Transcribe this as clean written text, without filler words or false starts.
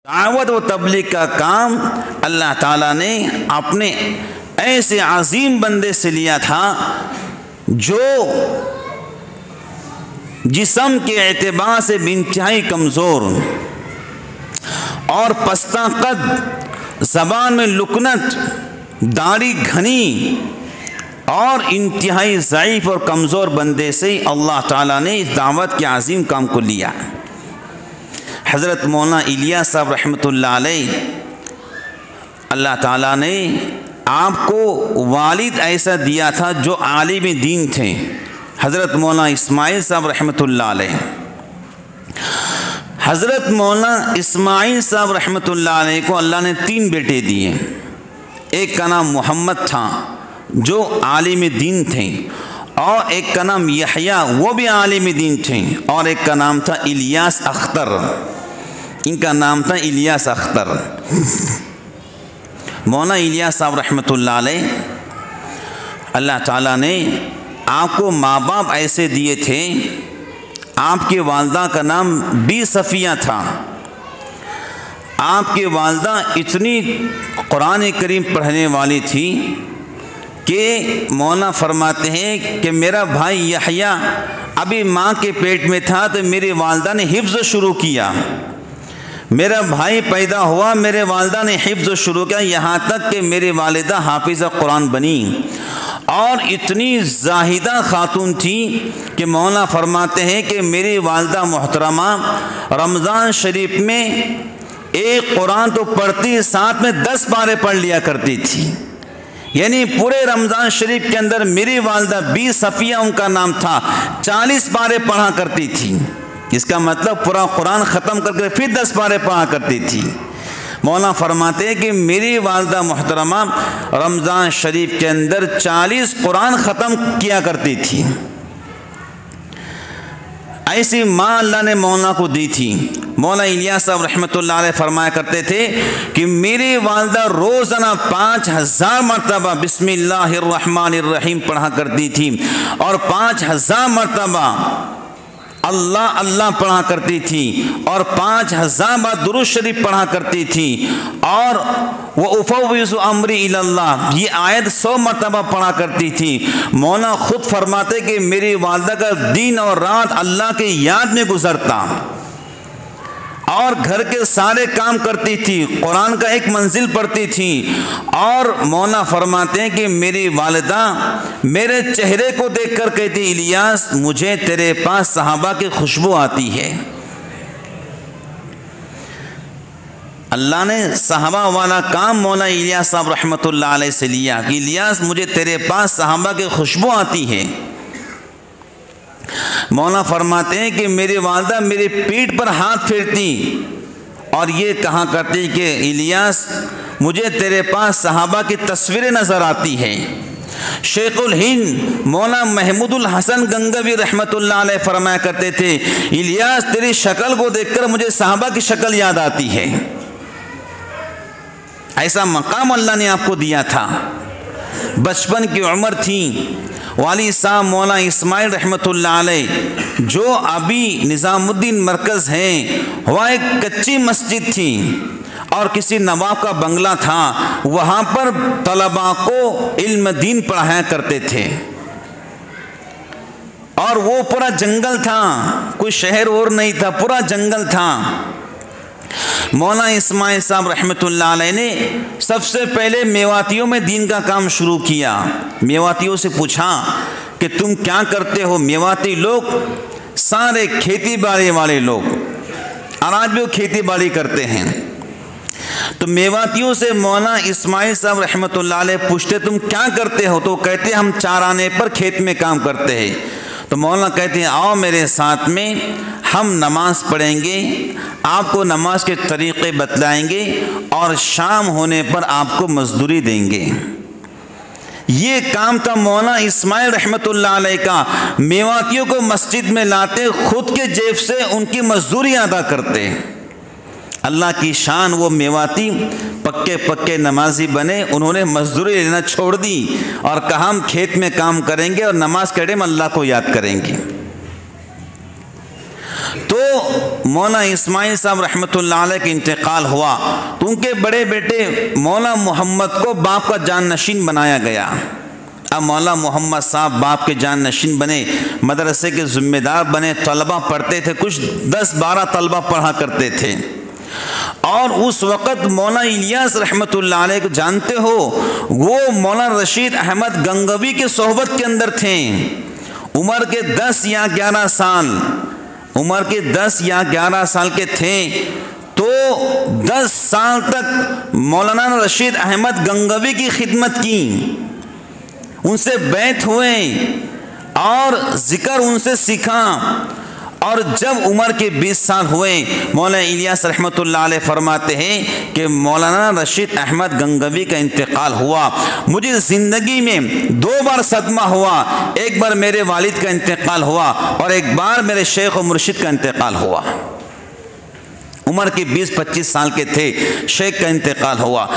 दावत व तबलीग का काम अल्लाह ताला ने अपने ऐसे अजीम बंदे से लिया था जो जिस्म के एतबार से इंतहाई कमज़ोर और पस्ता कद, ज़बान में लुकनत, दाढ़ी घनी और इंतहाई ज़ईफ़ और कमज़ोर बंदे से अल्लाह ताला ने इस दावत के अजीम काम को लिया। हज़रत मौलाना इलियास साहब रहमतुल्लाह अलैह, अल्लाह ताला ने आपको वालिद ऐसा दिया था जो आलिम दीन थे। हज़रत मौलाना इस्माइल साहब रहमतुल्लाह अलैह, हज़रत मौलाना इस्माइल साहब रहमतुल्लाह अलैह को अल्लाह ने 3 बेटे दिए। एक का नाम मोहम्मद था जो आलिम दीन थे, और एक का नाम यहया वो भी आलिम दीन थे, और एक का नाम था इलियास अख्तर, इनका नाम था इलियास अख्तर। मौलाना इलियास साहब रहमतुल्लाह अलैह, अल्लाह ताला ने आपको माँ बाप ऐसे दिए थे। आपकी वालदा का नाम बी सफ़िया था। आपकी वालदा इतनी कुरान करीम पढ़ने वाली थी कि मौला फरमाते हैं कि मेरा भाई यहया अभी माँ के पेट में था तो मेरी वालदा ने हिफ्ज़ शुरू किया। मेरा भाई पैदा हुआ, मेरे वालदा ने हिफ्ज़ शुरू किया, यहाँ तक कि मेरी वालिदा हाफिज़ कुरान बनी। और इतनी जाहिदा खातून थी कि मौला फरमाते हैं कि मेरी वालदा मोहतरमा रमज़ान शरीफ में एक कुरान तो पढ़ती, साथ में 10 पारे पढ़ लिया करती थी। यानी पूरे रमज़ान शरीफ के अंदर मेरी वालदा बी सफ़िया उनका नाम था, 40 पारे पढ़ा करती थी। इसका मतलब पूरा कुरान ख़त्म करके फिर 10 पारे पढ़ा करती थी। मौला फरमाते हैं कि मेरी वालदा मोहतरमा रमज़ान शरीफ के अंदर 40 कुरान ख़त्म किया करती थी। ऐसी माँ अल्लाह ने मौला को दी थी। मौला इलियास साहब रहमतुल्लाह अलैह फरमाया करते थे कि मेरी वालदा रोज़ाना 5000 मरतबा बिस्मिल्लाहिर्रहमानिर्रहीम पढ़ा करती थी, और 5000 मरतबा अल्लाह अल्लाह पढ़ा करती थी, और 5000 बार दुरूद शरीफ पढ़ा करती थी, और वो उफ़व्विज़ु अम्री इलल्लाह ये आयत 100 मरतबा पढ़ा करती थी। मौला ख़ुद फरमाते कि मेरी वालदा का दिन और रात अल्लाह के याद में गुजरता, और घर के सारे काम करती थी, कुरान का एक मंजिल पढ़ती थी। और मौला फरमाते हैं कि मेरी वालिदा मेरे चेहरे को देखकर कहती, इलियास मुझे तेरे पास सहाबा की खुशबू आती है। अल्लाह ने सहाबा वाला काम मौला इलियास साहब रहमतुल्लाह अलैह से लिया कि इलियास मुझे तेरे पास सहाबा की खुशबू आती है। मौला फरमाते हैं कि मेरी वालदा मेरी पीठ पर हाथ फेरती और ये कहा करती कि इलियास मुझे तेरे पास सहाबा की तस्वीरें नज़र आती हैं। शेखुल हिंद मौला महमूदुल हसन गंगवी रहमतुल्लाह अलैह फरमाया करते थे, इलियास तेरी शक्ल को देखकर मुझे सहाबा की शक्ल याद आती है। ऐसा मकाम अल्लाह ने आपको दिया था। बचपन की उम्र थी। वाली साहब मौला इस्माइल रहमतुल्लाह अलैह जो अभी निज़ामुद्दीन मरकज़ हैं, वहाँ एक कच्ची मस्जिद थी और किसी नवाब का बंगला था। वहाँ पर तलबा को इल्म दीन पढ़ाया करते थे, और वो पूरा जंगल था, कोई शहर और नहीं था, पूरा जंगल था। मौला इस्माइल साहब रहमतुल्लाह अलैह ने सबसे पहले मेवातियों में दीन का काम शुरू किया। मेवातियों से पूछा कि तुम क्या करते हो। मेवाती लोग सारे खेती बाड़ी वाले लोग, और आज भी वो खेती बाड़ी करते हैं। तो मेवातियों से मौला इस्माइल साहब रहमतुल्लाह अलैह पूछते तुम क्या करते हो, तो कहते हम चाराने पर खेत में काम करते हैं। तो मौला कहते हैं आओ मेरे साथ में, हम नमाज पढ़ेंगे, आपको नमाज के तरीक़े बतलाएंगे, और शाम होने पर आपको मजदूरी देंगे। ये काम था मौला इस्माइल रहमतुल्लाह अलैह का। मेवातियों को मस्जिद में लाते, खुद के जेब से उनकी मजदूरी अदा करते। अल्लाह की शान, वो मेवाती पक्के पक्के नमाजी बने। उन्होंने मजदूरी लेना छोड़ दी और कहा हम खेत में काम करेंगे और नमाज के टाइम अल्लाह को याद करेंगे। तो मौलाना इस्माइल साहब रहमतुल्लाह अलैह का इंतकाल हुआ तो उनके बड़े बेटे मौलाना मोहम्मद को बाप का जाननशीन बनाया गया। अब मौलाना मोहम्मद साहब बाप के जाननशीन बने, मदरसे के ज़िम्मेदार बने, तलबा पढ़ते थे, कुछ 10-12 तलबा पढ़ा करते थे। और उस वक़्त मौलाना इलियास रहमतुल्लाह अलैह को जानते हो, वो मौलाना रशीद अहमद गंगवी के सोहबत के अंदर थे। उम्र के 10 या 11 साल, उम्र के 10 या 11 साल के थे तो 10 साल तक मौलाना रशीद अहमद गंगवी की खिदमत की, उनसे बैत हुए और ज़िक्र उनसे सीखा। और जब उम्र के 20 साल हुए, मौलाना इलियास रहमतुल्लाह अलैह फरमाते हैं कि मौलाना रशीद अहमद गंगवी का इंतकाल हुआ। मुझे ज़िंदगी में 2 बार सदमा हुआ, एक बार मेरे वालिद का इंतकाल हुआ और एक बार मेरे शेख और मुर्शिद का इंतकाल हुआ। उम्र के 20-25 साल के थे, शेख का इंतकाल हुआ।